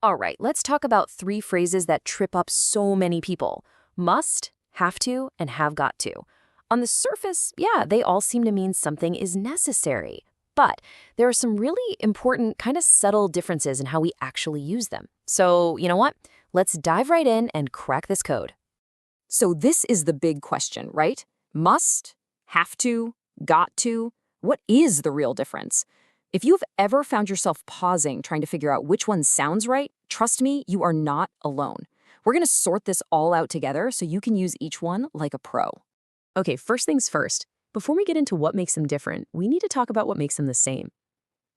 All right, let's talk about three phrases that trip up so many people. Must, have to, and have got to. On the surface, yeah, they all seem to mean something is necessary. But there are some really important, kind of subtle differences in how we actually use them. So, you know what? Let's dive right in and crack this code. So this is the big question, right? Must, have to, got to. What is the real difference? If you've ever found yourself pausing trying to figure out which one sounds right, trust me, you are not alone. We're going to sort this all out together so you can use each one like a pro. Okay, first things first. Before we get into what makes them different, we need to talk about what makes them the same.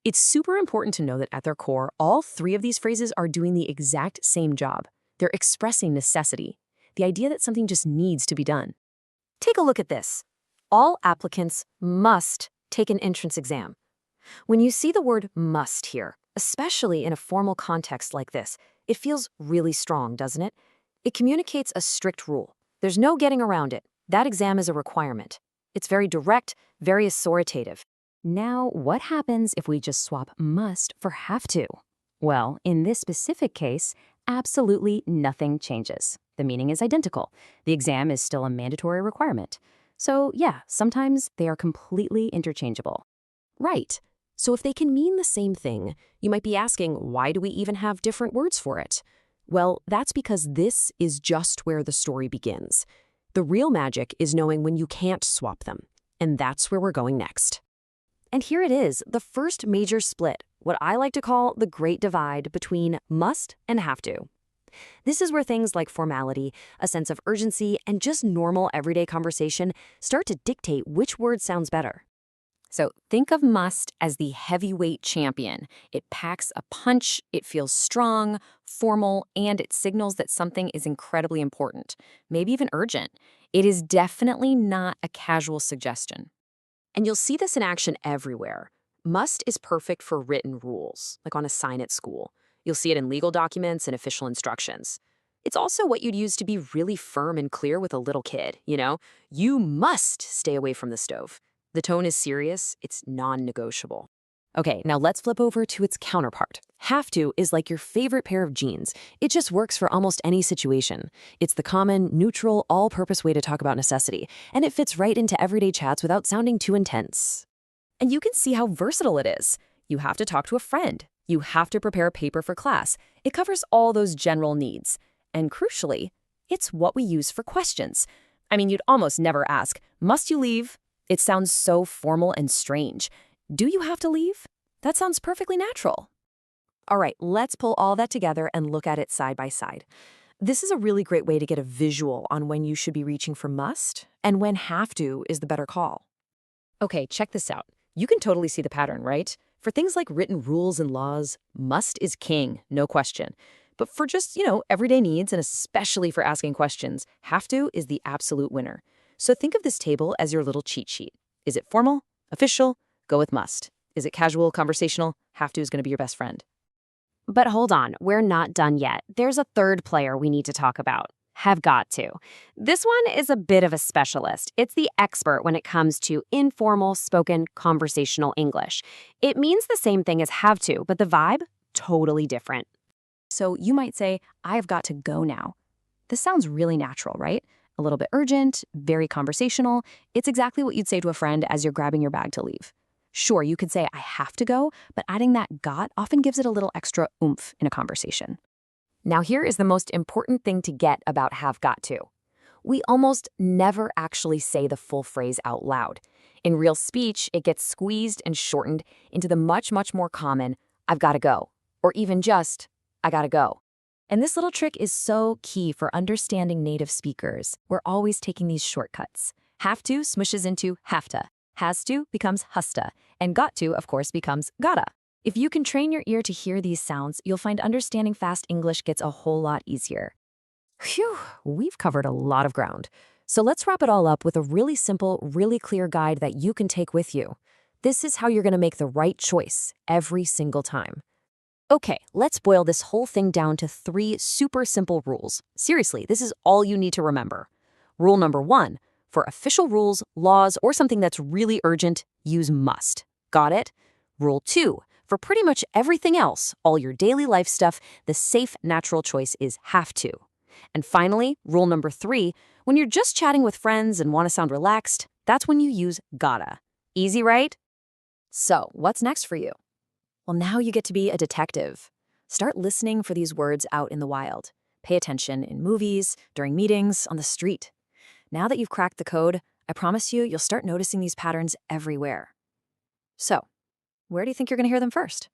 It's super important to know that at their core, all three of these phrases are doing the exact same job. They're expressing necessity, the idea that something just needs to be done. Take a look at this. All applicants must take an entrance exam. When you see the word must here, especially in a formal context like this, it feels really strong, doesn't it? It communicates a strict rule. There's no getting around it. That exam is a requirement. It's very direct, very authoritative. Now, what happens if we just swap must for have to? Well, in this specific case, absolutely nothing changes. The meaning is identical. The exam is still a mandatory requirement. So yeah, sometimes they are completely interchangeable. Right. So if they can mean the same thing, you might be asking, why do we even have different words for it? Well, that's because this is just where the story begins. The real magic is knowing when you can't swap them. And that's where we're going next. And here it is, the first major split, what I like to call the great divide between must and have to. This is where things like formality, a sense of urgency, and just normal everyday conversation start to dictate which word sounds better. So think of must as the heavyweight champion. It packs a punch, it feels strong, formal, and it signals that something is incredibly important, maybe even urgent. It is definitely not a casual suggestion. And you'll see this in action everywhere. Must is perfect for written rules, like on a sign at school. You'll see it in legal documents and official instructions. It's also what you'd use to be really firm and clear with a little kid, You must stay away from the stove. The tone is serious, it's non-negotiable. Okay, now let's flip over to its counterpart. Have to is like your favorite pair of jeans. It just works for almost any situation. It's the common, neutral, all-purpose way to talk about necessity, and it fits right into everyday chats without sounding too intense. And you can see how versatile it is. You have to talk to a friend. You have to prepare a paper for class. It covers all those general needs. And crucially, it's what we use for questions. I mean, you'd almost never ask, must you leave? It sounds so formal and strange. Do you have to leave? That sounds perfectly natural. All right, let's pull all that together and look at it side by side. This is a really great way to get a visual on when you should be reaching for must and when have to is the better call. Okay, check this out. You can totally see the pattern, right? For things like written rules and laws, must is king, no question. But for just, everyday needs and especially for asking questions, have to is the absolute winner. So think of this table as your little cheat sheet. Is it formal? Official? Go with must. Is it casual, conversational? Have to is going to be your best friend. But hold on, we're not done yet. There's a third player we need to talk about. Have got to. This one is a bit of a specialist. It's the expert when it comes to informal, spoken, conversational English. It means the same thing as have to, but the vibe, totally different. So you might say, I've got to go now. This sounds really natural, right? A little bit urgent, very conversational. It's exactly what you'd say to a friend as you're grabbing your bag to leave. Sure, you could say, I have to go, but adding that got often gives it a little extra oomph in a conversation. Now here is the most important thing to get about have got to. We almost never actually say the full phrase out loud. In real speech, it gets squeezed and shortened into the much, much more common, I've got to go, or even just, I gotta go. And this little trick is so key for understanding native speakers. We're always taking these shortcuts. Have to smushes into have to. Has to becomes husta. And got to, of course, becomes gotta. If you can train your ear to hear these sounds, you'll find understanding fast English gets a whole lot easier. Phew, we've covered a lot of ground. So let's wrap it all up with a really simple, really clear guide that you can take with you. This is how you're going to make the right choice every single time. Okay, let's boil this whole thing down to 3 super simple rules. Seriously, this is all you need to remember. Rule number 1, for official rules, laws, or something that's really urgent, use must. Got it? Rule 2, For pretty much everything else, all your daily life stuff, the safe, natural choice is have to. And finally, rule number 3, when you're just chatting with friends and want to sound relaxed, that's when you use gotta. Easy, right? So, what's next for you? Well, now you get to be a detective. Start listening for these words out in the wild. Pay attention in movies, during meetings, on the street. Now that you've cracked the code, I promise you'll start noticing these patterns everywhere. So, where do you think you're going to hear them first?